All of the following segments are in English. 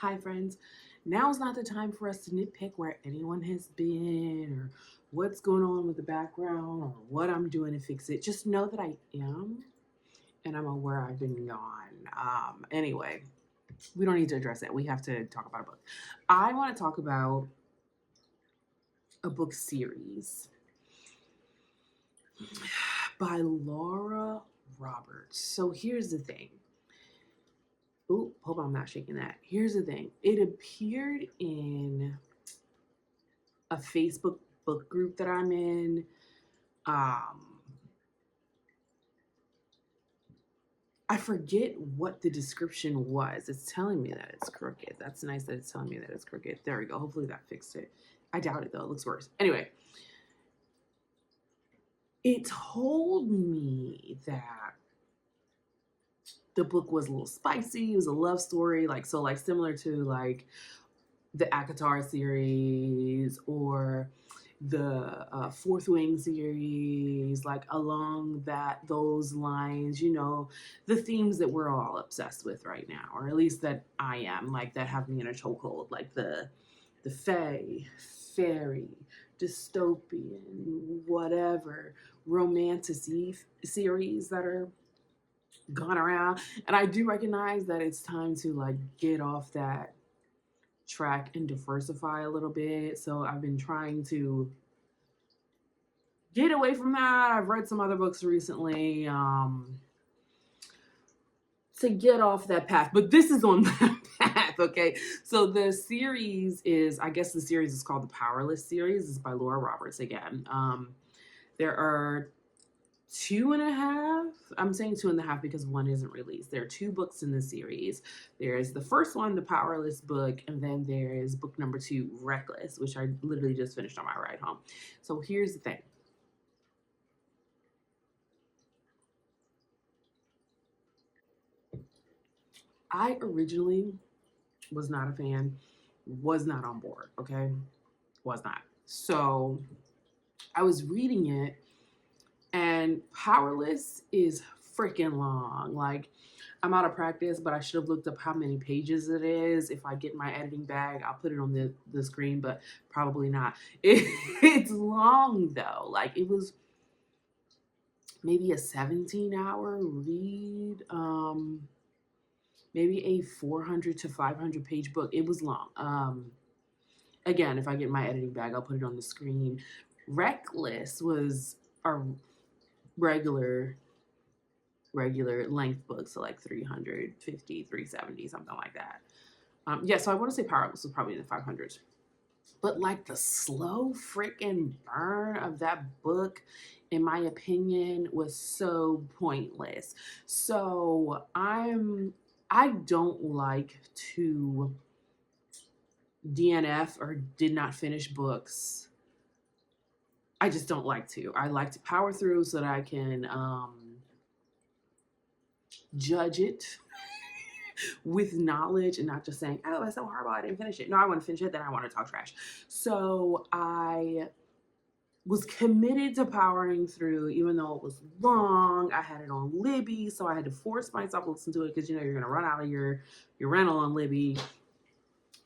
Hi, friends. Now's not the time for us to nitpick where anyone has been or what's going on with the background or what I'm doing to fix it. Just know that I am and I'm aware I've been gone. Anyway, we don't need to address that. We have to talk about a book. I want to talk about a book series by Laura Roberts. So here's the thing. Oh, hope I'm not shaking that. Here's the thing. It appeared in a Facebook book group that I'm in. Um, I forget what the description was. It's telling me that it's crooked. That's nice that it's telling me that it's crooked. There we go. Hopefully that fixed it. I doubt it though. It looks worse. Anyway, it told me that the book was a little spicy. It was a love story, like similar to like the Akatar series or the Fourth Wing series, like along those lines, the themes that we're all obsessed with right now, or at least that I am, like that have me in a chokehold, like the fae, fairy, dystopian, whatever, romantasy series that are gone around. And I do recognize that it's time to like get off that track and diversify a little bit. So I've been trying to get away from that. I've read some other books recently to get off that path, but this is on that path, okay? So the series is, I guess the series is called the Powerless series. It's by Laura Roberts again. There are two and a half. I'm saying two and a half because one isn't released. There are two books in the series. There's the first one, the Powerless book, and then there is book number 2, Reckless, which I literally just finished on my ride home. So here's the thing. I originally was not a fan, was not on board, okay? Was not. So I was reading it, and Powerless is freaking long. Like, I'm out of practice, but I should have looked up how many pages it is. If I get my editing bag, I'll put it on the screen, but probably not. It's long, though. Like, it was maybe a 17-hour read. Maybe a 400 to 500 page book. It was long. Again, if I get my editing bag, I'll put it on the screen. Reckless was a regular length book, so like 350, 370, something like that. Yeah, so I want to say Powerless was probably in the 500s. But like the slow freaking burn of that book, in my opinion, was so pointless. So I don't like to DNF or did not finish books. I just don't like to. I like to power through so that I can judge it with knowledge and not just saying, oh, that's so horrible, I didn't finish it. No, I want to finish it, then I want to talk trash. So I was committed to powering through, even though it was long. I had it on Libby, so I had to force myself to listen to it because you're going to run out of your rental on Libby.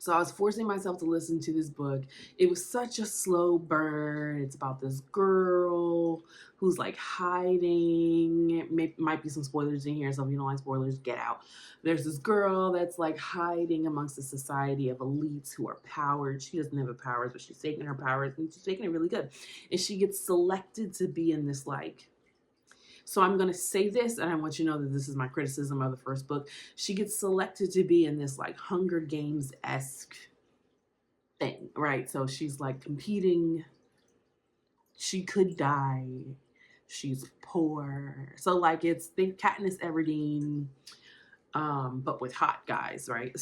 So I was forcing myself to listen to this book. It was such a slow burn. It's about this girl who's like hiding. Might be some spoilers in here, so if you don't like spoilers, get out. There's this girl that's like hiding amongst a society of elites who are powered. She doesn't have her powers, but she's taking her powers and she's taking it really good. And she gets selected to be in this like, so I'm going to say this, and I want you to know that this is my criticism of the first book. She gets selected to be in this like Hunger Games-esque thing, right? So she's like competing. She could die. She's poor. So like it's think Katniss Everdeen, but with hot guys, right?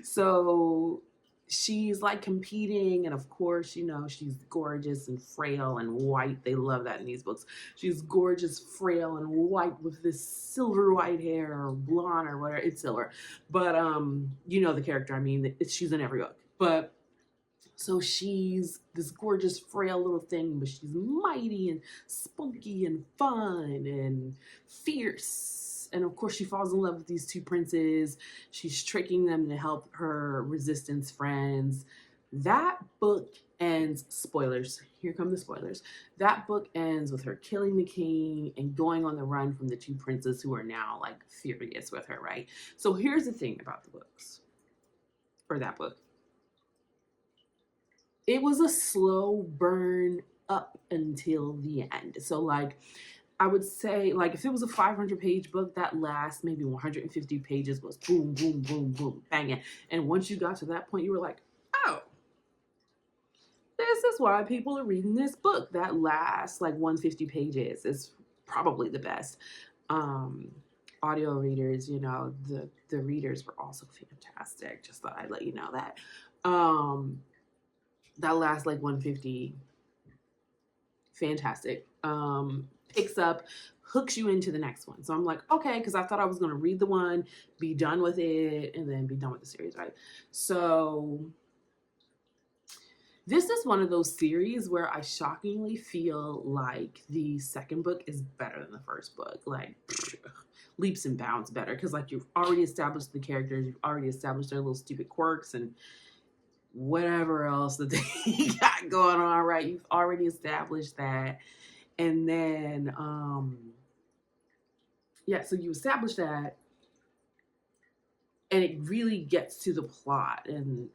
So she's like competing, and of course, she's gorgeous and frail and white. They love that in these books. She's gorgeous, frail, and white with this silver white hair or blonde or whatever. It's silver, but the character. I mean, she's in every book, but. So she's this gorgeous, frail little thing, but she's mighty and spunky and fun and fierce and of course she falls in love with these two princes. She's tricking them to help her resistance friends. That book ends, spoilers, here come the spoilers. That book ends with her killing the king and going on the run from the two princes who are now like furious with her, right? So here's the thing about the books, or that book. It was a slow burn up until the end. So like I would say, like, if it was a 500-page book, that last maybe 150 pages was boom, boom, boom, boom, banging. And once you got to that point, you were like, oh, this is why people are reading this book. That last like 150 pages is probably the best. Audio readers, you know, the readers were also fantastic. Just thought I'd let you know that. That last like 150, fantastic. Picks up, hooks you into the next one. So I'm like, okay, because I thought I was going to read the one, be done with it, and then be done with the series, right? So this is one of those series where I shockingly feel like the second book is better than the first book. Like, leaps and bounds better. Because, like, you've already established the characters. You've already established their little stupid quirks and whatever else that they got going on, right? You've already established that. And then, yeah, so you establish that. And it really gets to the plot and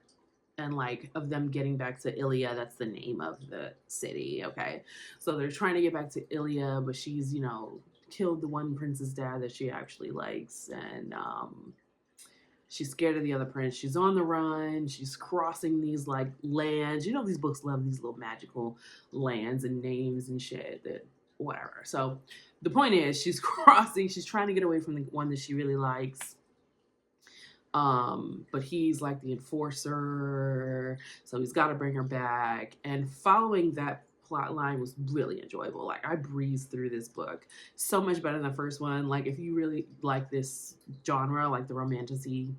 like of them getting back to Ilia. That's the name of the city, okay? So they're trying to get back to Ilia, but she's, you know, killed the one prince's dad that she actually likes, and she's scared of the other prince. She's on the run. She's crossing these like lands. You know, these books love these little magical lands and names and shit, that whatever. So the point is, she's crossing. She's trying to get away from the one that she really likes. But he's like the enforcer, so he's got to bring her back. And following that plot line was really enjoyable. Like, I breezed through this book so much better than the first one. Like, if you really like this genre, like the romantasy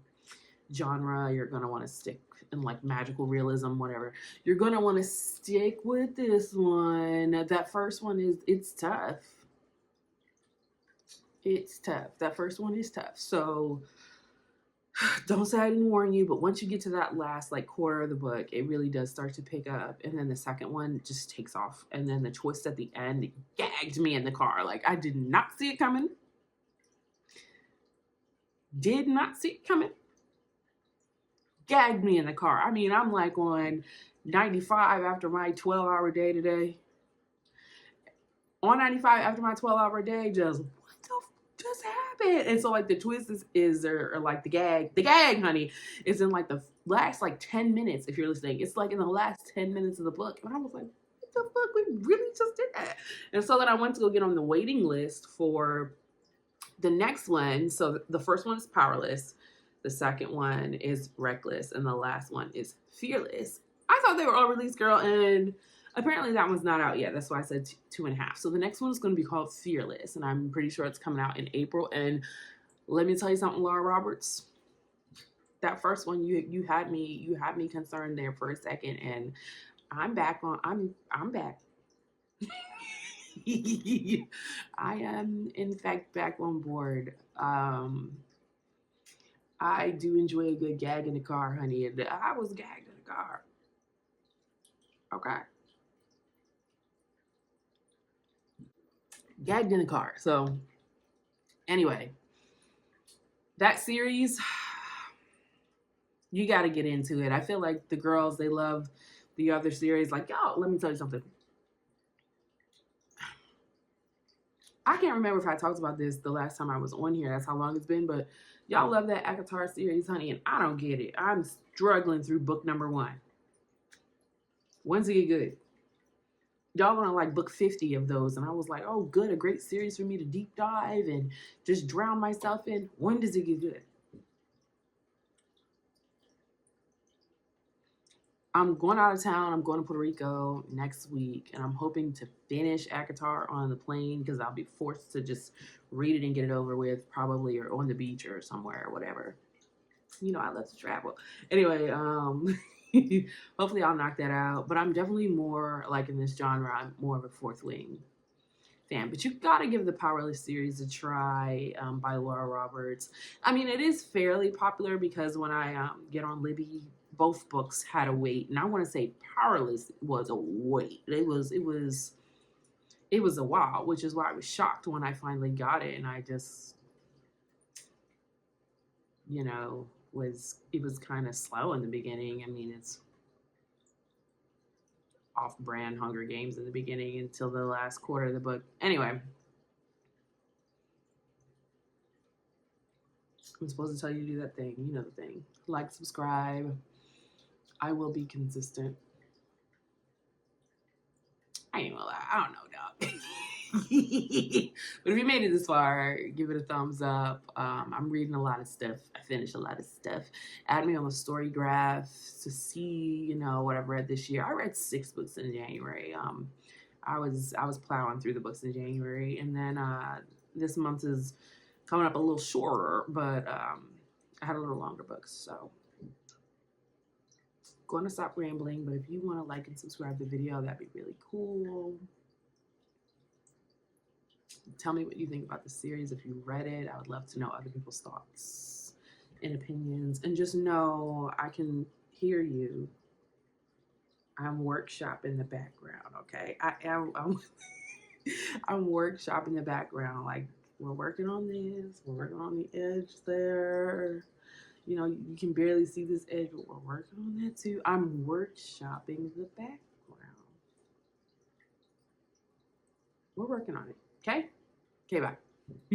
genre, you're gonna want to stick in like magical realism, whatever. You're gonna want to stick with this one. That first one it's tough. It's tough. That first one is tough. So don't say I didn't warn you, but once you get to that last like quarter of the book, it really does start to pick up. And then the second one just takes off. And then the twist at the end gagged me in the car. Like, I did not see it coming. Did not see it coming. Gagged me in the car. I mean, I'm like on 95 after my 12-hour day today. On 95 after my 12-hour day, just just happened? And so like the twist is or like the gag, honey, is in like the last like 10 minutes. If you're listening, it's like in the last 10 minutes of the book. And I was like, what the fuck, we really just did that? And so then I went to go get on the waiting list for the next one. So the first one is Powerless, the second one is Reckless, and the last one is Fearless. I thought they were all released, girl, and apparently that one's not out yet. That's why I said 2.5. So the next one is going to be called Fearless, and I'm pretty sure it's coming out in April. And let me tell you something, Laura Roberts. That first one, you had me concerned there for a second, and I'm back on. I'm back. I am in fact back on board. I do enjoy a good gag in the car, honey, and I was gagged in the car. Okay. Gagged in the car. So anyway, that series, you got to get into it. I feel like the girls, they love the other series. Like, y'all, let me tell you something. I can't remember if I talked about this the last time I was on here. That's how long it's been. But y'all love that ACOTAR series, honey, and I don't get it. I'm struggling through book number 1. When's it get good? Y'all gonna like book 50 of those, and I was like, oh, good, a great series for me to deep dive and just drown myself in. When does it get good? I'm going out of town. I'm going to Puerto Rico next week, and I'm hoping to finish ACOTAR on the plane because I'll be forced to just read it and get it over with, probably, or on the beach or somewhere or whatever. You know, I love to travel. Anyway, hopefully I'll knock that out. But I'm definitely more, like in this genre, I'm more of a fourth wing fan, but you gotta give the Powerless series a try, by Laura Roberts. I mean, it is fairly popular because when I get on Libby, both books had a wait, and I want to say Powerless was a wait. It was a while, which is why I was shocked when I finally got it, and I just, it was kind of slow in the beginning. I mean, it's off-brand Hunger Games in the beginning until the last quarter of the book. Anyway, I'm supposed to tell you to do that thing. You know the thing. Like, subscribe. I will be consistent. I ain't gonna lie. I don't know, dog. But if you made it this far, give it a thumbs up. I'm reading a lot of stuff. I finished a lot of stuff. Add me on the story graph to see, what I've read this year. I read 6 books in January. I was plowing through the books in January, and then this month is coming up a little shorter, but I had a little longer books, so going to stop rambling. But if you want to like and subscribe the video, that'd be really cool. Tell me what you think about the series. If you read it, I would love to know other people's thoughts and opinions. And just know I can hear you. I'm workshopping the background, okay? I'm workshopping the background. Like, we're working on this. We're working on the edge there. You can barely see this edge, but we're working on that too. I'm workshopping the background. We're working on it. Okay? Okay, bye.